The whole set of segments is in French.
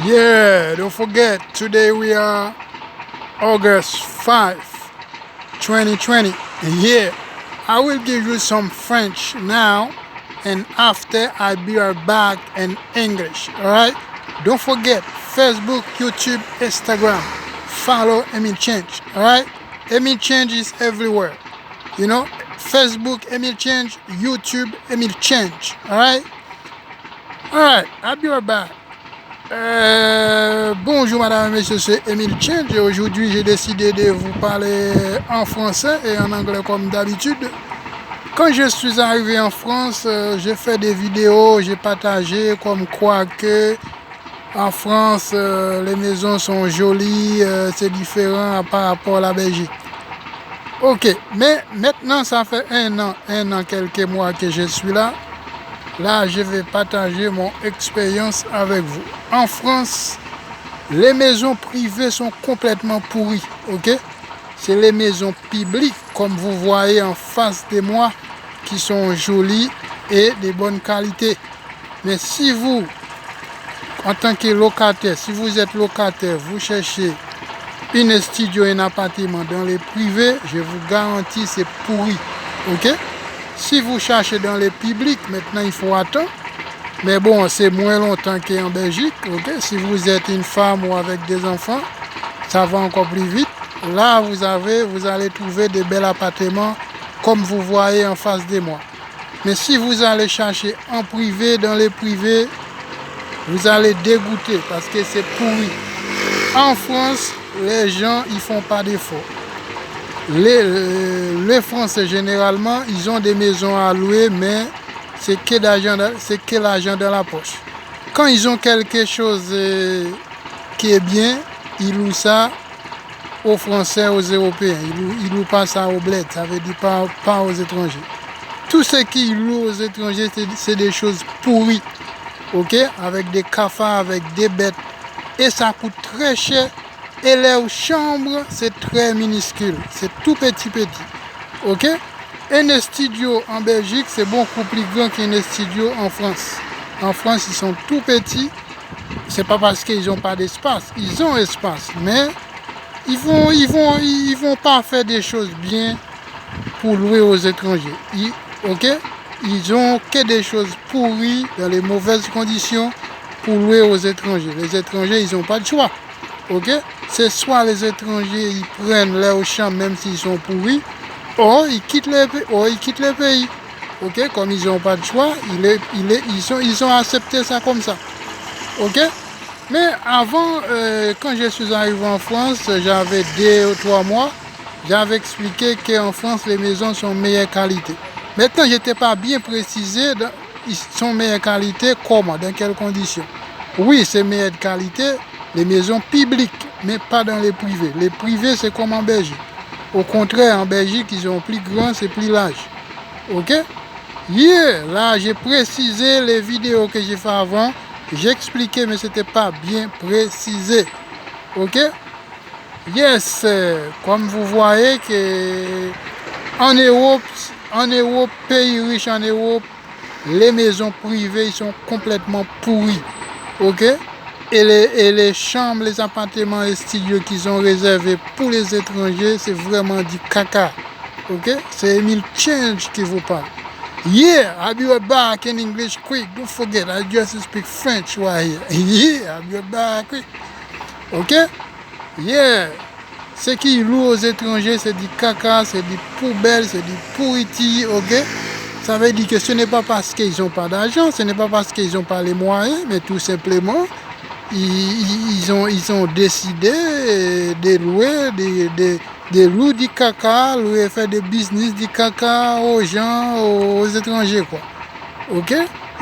Yeah, don't forget, today we are August 5, 2020. Yeah, I will give you some French now, and after I be right back in English. Alright? Don't forget, Facebook, YouTube, Instagram. Follow Emil Change. Alright? Emil Change is everywhere. You know, Facebook Emil Change, YouTube Emil Change. Alright? Alright, I'll be right back. Bonjour madame et messieurs, c'est Emile Change et aujourd'hui j'ai décidé de vous parler en français et en anglais comme d'habitude. Quand je suis arrivé en France, j'ai fait des vidéos, j'ai partagé comme quoi que en France les maisons sont jolies, c'est différent par rapport à la Belgique. Ok, mais maintenant ça fait un an, quelques mois que je suis là. Là, je vais partager mon expérience avec vous. En France, les maisons privées sont complètement pourries, ok? C'est les maisons publiques, comme vous voyez en face de moi, qui sont jolies et de bonne qualité. Mais si vous, en tant que locataire, si vous êtes locataire, vous cherchez une studio, un appartement dans les privés, je vous garantis, c'est pourri, ok? Si vous cherchez dans les publics, maintenant il faut attendre. Mais bon, c'est moins longtemps qu'en Belgique. Ok. Si vous êtes une femme ou avec des enfants, ça va encore plus vite. Là, vous allez trouver des bels appartements comme vous voyez en face de moi. Mais si vous allez chercher en privé, dans les privés, vous allez dégoûter parce que c'est pourri. En France, les gens, ils font pas d'efforts. Les Français, généralement, ils ont des maisons à louer, mais c'est que l'argent dans la poche. Quand ils ont quelque chose qui est bien, ils louent ça aux Français, aux Européens. Ils louent pas ça aux bleds, ça veut dire pas aux étrangers. Tout ce qu'ils louent aux étrangers, c'est des choses pourries, ok? Avec des cafards, avec des bêtes. Et ça coûte très cher. Et leur chambre, c'est très minuscule. C'est tout petit. Ok? Un studio en Belgique, c'est beaucoup plus grand qu'un studio en France. En France, ils sont tout petits. C'est pas parce qu'ils n'ont pas d'espace. Ils ont espace. Mais ils vont pas faire des choses bien pour louer aux étrangers. Ok? Ils ont que des choses pourries dans les mauvaises conditions pour louer aux étrangers. Les étrangers, ils n'ont pas de choix. Ok? C'est soit les étrangers ils prennent leur champ même s'ils sont pourris, ou ils quittent le pays. Ok? Comme ils n'ont pas de choix, ils ont accepté ça comme ça. Ok? Mais avant, quand je suis arrivé en France, j'avais 2 ou 3 mois, j'avais expliqué qu'en France les maisons sont meilleure qualité. Maintenant, je n'étais pas bien précisé, ils sont meilleure qualité, comment, dans quelles conditions. Oui, c'est meilleure qualité. Les maisons publiques, mais pas dans les privés. Les privés, c'est comme en Belgique. Au contraire, en Belgique, ils sont plus grands, c'est plus large. Ok? Yeah! Là, j'ai précisé les vidéos que j'ai fait avant. J'ai expliqué, mais c'était pas bien précisé. Ok? Yes! Comme vous voyez que en Europe, pays riche en Europe, les maisons privées, ils sont complètement pourries. Ok? Et les chambres, les appartements et studios qu'ils ont réservés pour les étrangers, c'est vraiment du caca. Ok? C'est Emile Change qui vous parle. Yeah, I'll be right back in English quick. Don't forget, I just speak French right here. Yeah, I'll be right back quick. Ok? Yeah. Ce qui loue aux étrangers, c'est du caca, c'est du poubelle, c'est du pourriti. Ok? Ça veut dire que ce n'est pas parce qu'ils n'ont pas d'argent, ce n'est pas parce qu'ils n'ont pas les moyens, mais tout simplement, ils ont décidé de louer des loups du caca, louer, faire des business du caca aux gens, aux étrangers, quoi. Ok?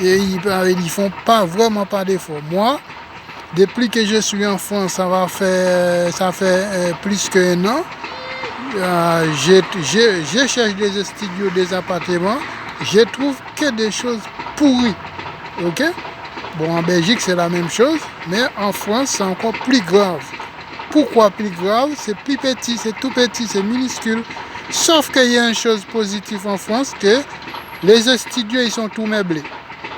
Et ils font vraiment pas d'efforts. Moi, depuis que je suis en France, ça fait plus qu'un an. Je cherche des studios, des appartements. Je trouve que des choses pourries. Ok? Bon, en Belgique, c'est la même chose, mais en France, c'est encore plus grave. Pourquoi plus grave? C'est plus petit, c'est tout petit, c'est minuscule. Sauf qu'il y a une chose positive en France, que les studios, ils sont tout meublés.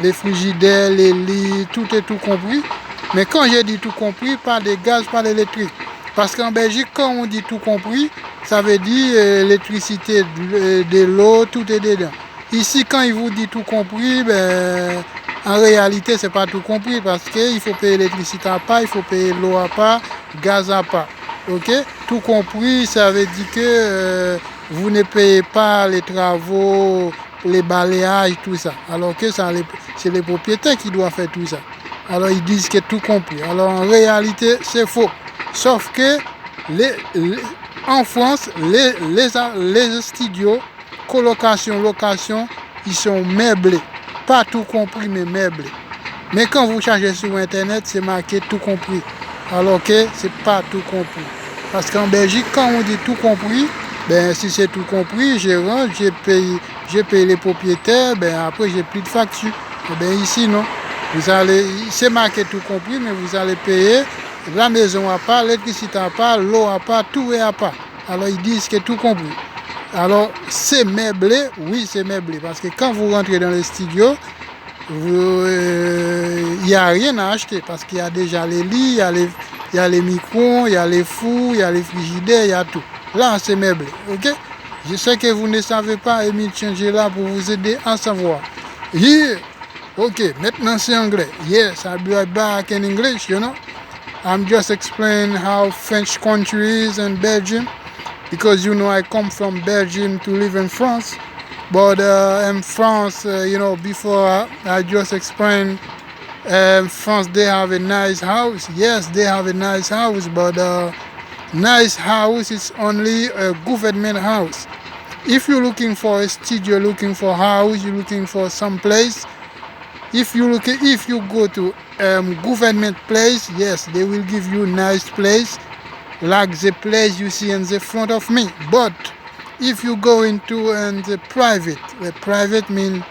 Les frigidaires, les lits, tout est tout compris. Mais quand j'ai dit tout compris, pas de gaz, pas d'électrique. Parce qu'en Belgique, quand on dit tout compris, ça veut dire l'électricité, de l'eau, tout est dedans. Ici, quand il vous dit tout compris, ben, en réalité, c'est pas tout compris parce qu'il faut payer l'électricité à part, il faut payer l'eau à part, gaz à part. Ok? Tout compris, ça veut dire que vous ne payez pas les travaux, les balayages, tout ça. Alors que c'est les propriétaires qui doivent faire tout ça. Alors ils disent que tout compris. Alors en réalité, c'est faux. Sauf que en France, les studios, colocation, location, ils sont meublés. Pas tout compris, mais meublés. Mais quand vous cherchez sur Internet, c'est marqué tout compris. Alors que c'est pas tout compris. Parce qu'en Belgique, quand on dit tout compris, ben si c'est tout compris, je rentre, j'ai payé les propriétaires, ben après j'ai plus de facture. Et ben ici non. C'est marqué tout compris, mais vous allez payer la maison à part, l'électricité à part, l'eau à part, tout est à part. Alors ils disent que tout compris. Alors c'est meublé, oui c'est meublé, parce que quand vous rentrez dans les studios, il n'y a rien à acheter, parce qu'il y a déjà les lits, il y a les micros, il y a les fours, il y a les frigidaires, il y a tout. Là c'est meublé, ok? Je sais que vous ne savez pas, Emile Changer là pour vous aider à savoir. Here, ok, maintenant c'est anglais. Yes, I'll be right back in English, you know. I'm just explaining how French country is in Belgium, because you know I come from Belgium to live in France. But in France, before I just explained, France they have a nice house. Yes, they have a nice house, but nice house is only a government house. If you're looking for a studio, looking for a house, you're looking for some place. If you go to government place, yes, they will give you nice place, like the place you see in the front of me. But if you go into the private mean,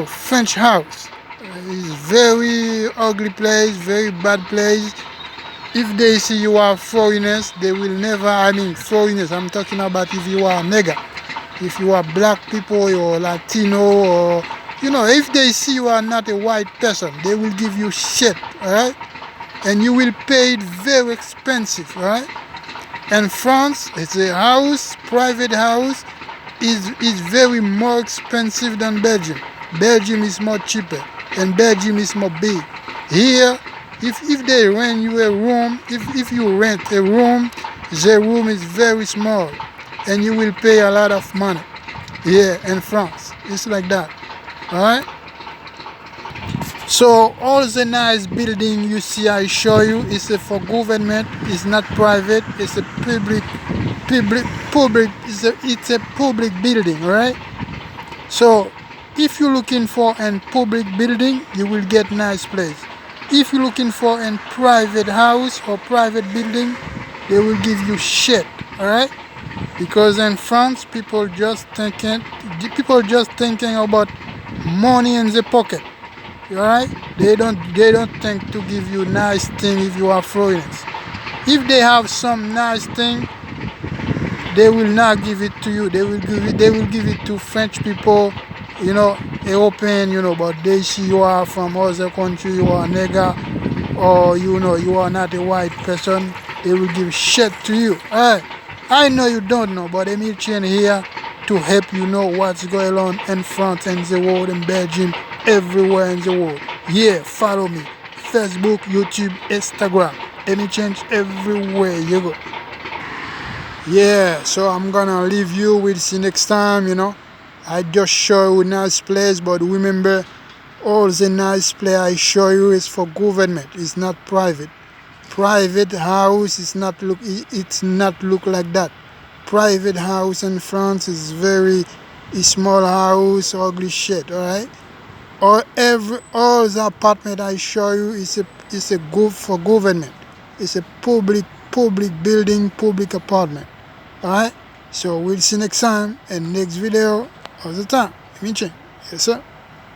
French house. It's very ugly place, very bad place. If they see you are foreigners, they will never, foreigners, I'm talking about if you are nigger. If you are black people or Latino or, if they see you are not a white person, they will give you shit, alright? And you will pay it very expensive, alright? In France, it's a house, private house, is very more expensive than Belgium. Belgium is more cheaper and Belgium is more big. Here, if they rent you a room, if you rent a room, the room is very small and you will pay a lot of money. Here in France, it's like that. Alright? So all the nice building you see I show you is for government, it's not private, it's a public it's a public building, right? So if you're looking for a public building, you will get nice place. If you're looking for a private house or private building, they will give you shit, alright? Because in France people just thinking about money in the pocket. Alright? They don't think to give you nice thing if you are foreigners. If they have some nice thing, they will not give it to you. They will give it to French people, European, but they see you are from other country, you are a nigger, or you are not a white person, they will give shit to you. Alright? I know you don't know, but Emile Chen here to help you know what's going on in France and the world, in Belgium, everywhere in the world. Yeah, follow me. Facebook, YouTube, Instagram. Emile Chen everywhere you go. Yeah, so I'm gonna leave you with see next time, I just show you a nice place, but remember, all the nice place I show you is for government, it's not private. Private house is it's not look like that. Private house in France is very small house, ugly shit, alright? All the apartment I show you is for government. It's a public building, public apartment. Alright? So we'll see next time and next video all the time. Yes sir.